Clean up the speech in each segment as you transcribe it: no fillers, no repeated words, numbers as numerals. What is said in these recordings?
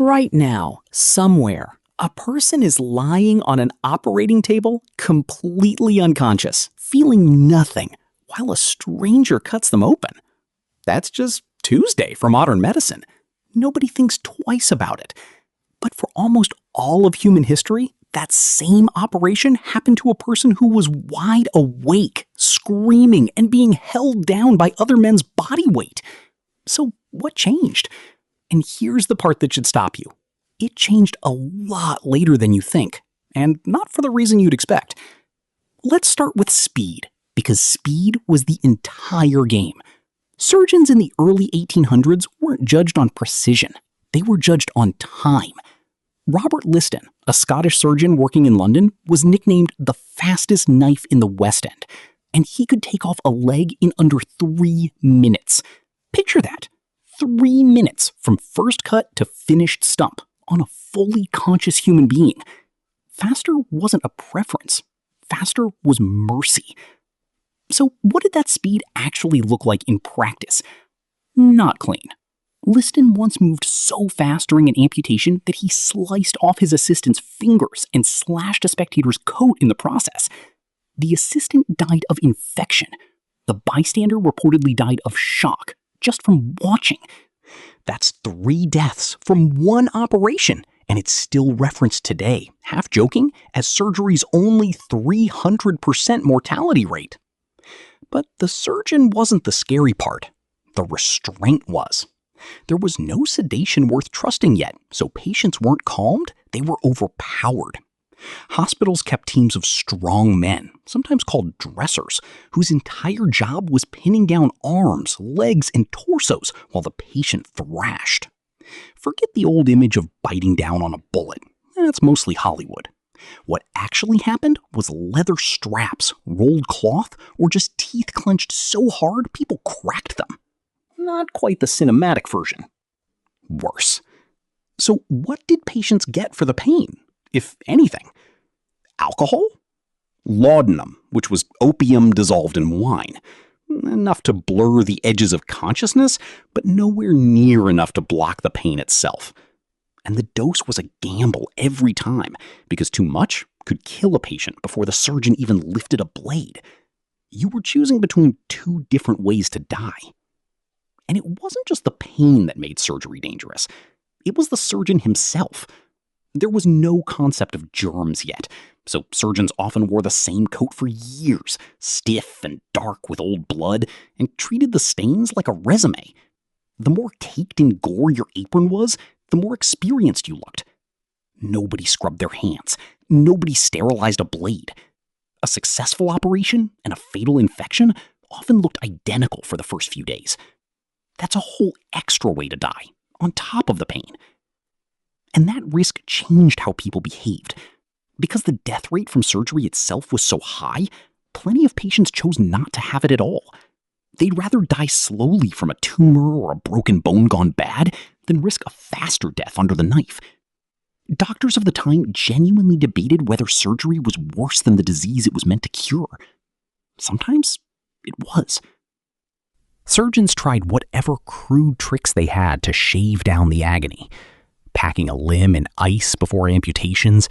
Right now, somewhere, a person is lying on an operating table, completely unconscious, feeling nothing, while a stranger cuts them open. That's just Tuesday for modern medicine. Nobody thinks twice about it. But for almost all of human history, that same operation happened to a person who was wide awake, screaming, and being held down by other men's body weight. So what changed? And here's the part that should stop you. It changed a lot later than you think, and not for the reason you'd expect. Let's start with speed, because speed was the entire game. Surgeons in the early 1800s weren't judged on precision. They were judged on time. Robert Liston, a Scottish surgeon working in London, was nicknamed the fastest knife in the West End, and he could take off a leg in under 3 minutes. Picture that. 3 minutes from first cut to finished stump on a fully conscious human being. Faster wasn't a preference. Faster was mercy. So what did that speed actually look like in practice? Not clean. Liston once moved so fast during an amputation that he sliced off his assistant's fingers and slashed a spectator's coat in the process. The assistant died of infection. The bystander reportedly died of shock just from watching. That's 3 deaths from one operation, and it's still referenced today, half joking, as surgery's only 300% mortality rate. But the surgeon wasn't the scary part. The restraint was. There was no sedation worth trusting yet, so patients weren't calmed, they were overpowered. Hospitals kept teams of strong men, sometimes called dressers, whose entire job was pinning down arms, legs, and torsos while the patient thrashed. Forget the old image of biting down on a bullet. That's mostly Hollywood. What actually happened was leather straps, rolled cloth, or just teeth clenched so hard people cracked them. Not quite the cinematic version. Worse. So what did patients get for the pain, if anything? Alcohol? Laudanum, which was opium dissolved in wine. Enough to blur the edges of consciousness, but nowhere near enough to block the pain itself. And the dose was a gamble every time, because too much could kill a patient before the surgeon even lifted a blade. You were choosing between 2 different ways to die. And it wasn't just the pain that made surgery dangerous. It was the surgeon himself. There was no concept of germs yet, so surgeons often wore the same coat for years, stiff and dark with old blood, and treated the stains like a resume. The more caked in gore your apron was, the more experienced you looked. Nobody scrubbed their hands. Nobody sterilized a blade. A successful operation and a fatal infection often looked identical for the first few days. That's a whole extra way to die, on top of the pain. And that risk changed how people behaved. Because the death rate from surgery itself was so high, plenty of patients chose not to have it at all. They'd rather die slowly from a tumor or a broken bone gone bad than risk a faster death under the knife. Doctors of the time genuinely debated whether surgery was worse than the disease it was meant to cure. Sometimes it was. Surgeons tried whatever crude tricks they had to shave down the agony. Packing a limb in ice before amputations,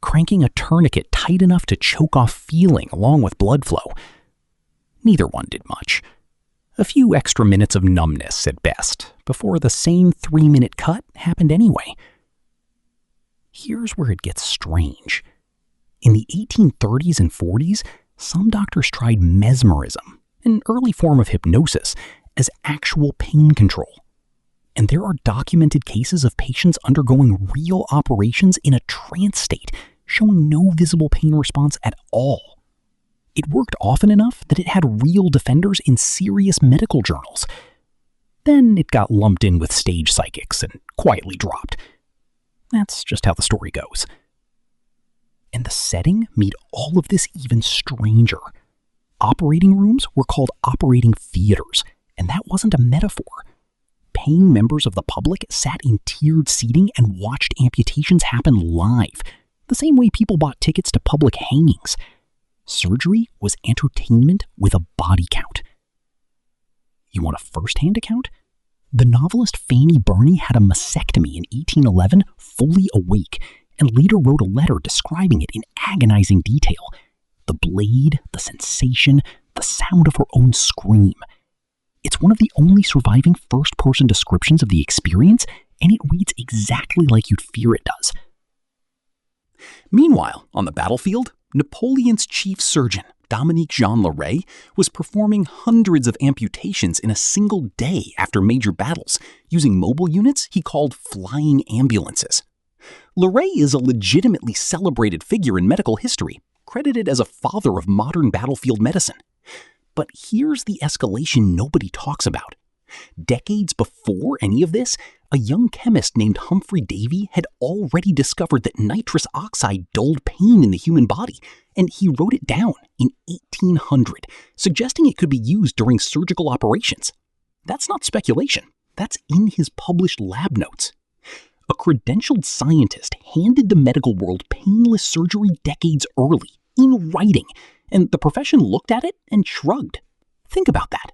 cranking a tourniquet tight enough to choke off feeling along with blood flow. Neither one did much. A few extra minutes of numbness at best, before the same 3-minute cut happened anyway. Here's where it gets strange. In the 1830s and 40s, some doctors tried mesmerism, an early form of hypnosis, as actual pain control. And there are documented cases of patients undergoing real operations in a trance state, showing no visible pain response at all. It worked often enough that it had real defenders in serious medical journals. Then it got lumped in with stage psychics and quietly dropped. That's just how the story goes. And the setting made all of this even stranger. Operating rooms were called operating theaters, and that wasn't a metaphor. Paying members of the public sat in tiered seating and watched amputations happen live, the same way people bought tickets to public hangings. Surgery was entertainment with a body count. You want a first-hand account? The novelist Fanny Burney had a mastectomy in 1811 fully awake, and later wrote a letter describing it in agonizing detail. The blade, the sensation, the sound of her own scream. It's one of the only surviving first-person descriptions of the experience, and it reads exactly like you'd fear it does. Meanwhile, on the battlefield, Napoleon's chief surgeon, Dominique Jean Larrey, was performing hundreds of amputations in a single day after major battles, using mobile units he called flying ambulances. Larrey is a legitimately celebrated figure in medical history, credited as a father of modern battlefield medicine. But here's the escalation nobody talks about. Decades before any of this, a young chemist named Humphrey Davy had already discovered that nitrous oxide dulled pain in the human body, and he wrote it down in 1800, suggesting it could be used during surgical operations. That's not speculation. That's in his published lab notes. A credentialed scientist handed the medical world painless surgery decades early, in writing, and the profession looked at it and shrugged. Think about that.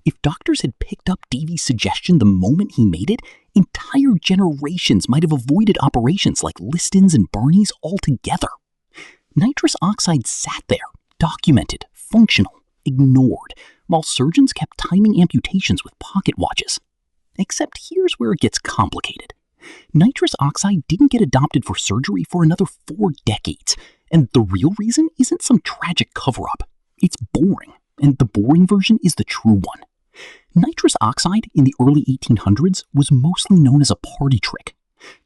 If doctors had picked up Davy's suggestion the moment he made it, entire generations might have avoided operations like Liston's and Barney's altogether. Nitrous oxide sat there, documented, functional, ignored, while surgeons kept timing amputations with pocket watches. Except here's where it gets complicated. Nitrous oxide didn't get adopted for surgery for another 4 decades, and the real reason isn't some tragic cover-up. It's boring, and the boring version is the true one. Nitrous oxide in the early 1800s was mostly known as a party trick.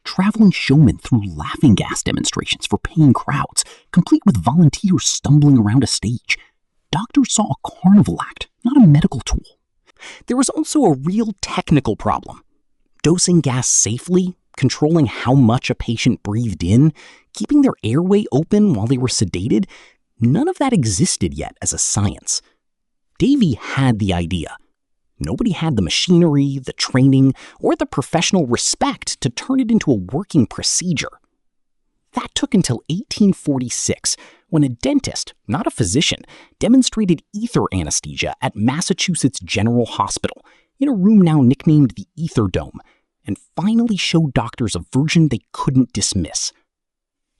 Traveling showmen threw laughing gas demonstrations for paying crowds, complete with volunteers stumbling around a stage. Doctors saw a carnival act, not a medical tool. There was also a real technical problem. Dosing gas safely, controlling how much a patient breathed in, keeping their airway open while they were sedated, none of that existed yet as a science. Davy had the idea. Nobody had the machinery, the training, or the professional respect to turn it into a working procedure. That took until 1846, when a dentist, not a physician, demonstrated ether anesthesia at Massachusetts General Hospital, in a room now nicknamed the Ether Dome, and finally showed doctors a version they couldn't dismiss.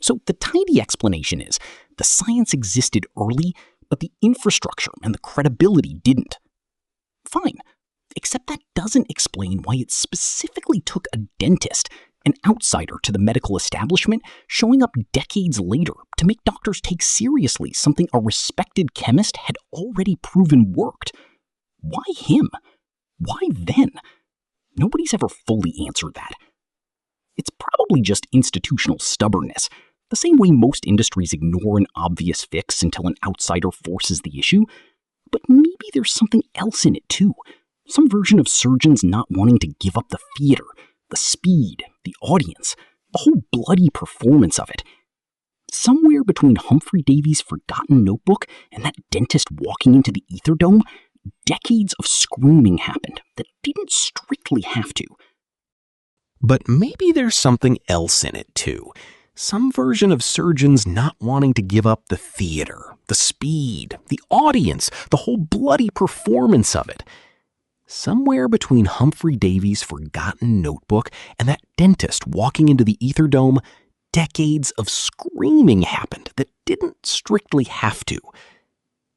So the tidy explanation is, the science existed early, but the infrastructure and the credibility didn't. Fine, except that doesn't explain why it specifically took a dentist, an outsider to the medical establishment, showing up decades later to make doctors take seriously something a respected chemist had already proven worked. Why him? Why then? Nobody's ever fully answered that. It's probably just institutional stubbornness, the same way most industries ignore an obvious fix until an outsider forces the issue. But maybe there's something else in it too. Some version of surgeons not wanting to give up the theater, the speed, the audience, the whole bloody performance of it. Somewhere between Humphrey Davy's forgotten notebook and that dentist walking into the Ether Dome, decades of screaming happened that didn't strictly have to. But maybe there's something else in it too. Some version of surgeons not wanting to give up the theater, the speed, the audience, the whole bloody performance of it. Somewhere between Humphrey Davy's forgotten notebook and that dentist walking into the Ether Dome, decades of screaming happened that didn't strictly have to.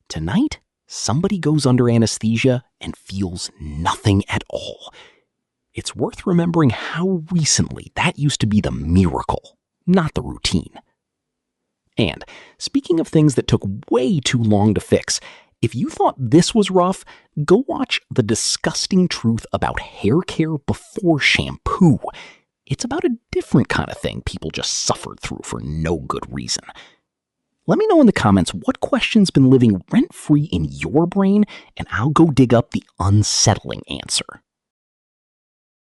Tonight, somebody goes under anesthesia and feels nothing at all. It's worth remembering how recently that used to be the miracle, not the routine. And speaking of things that took way too long to fix, if you thought this was rough, go watch The Disgusting Truth About Hair Care Before Shampoo. It's about a different kind of thing people just suffered through for no good reason. Let me know in the comments what question's been living rent-free in your brain, and I'll go dig up the unsettling answer.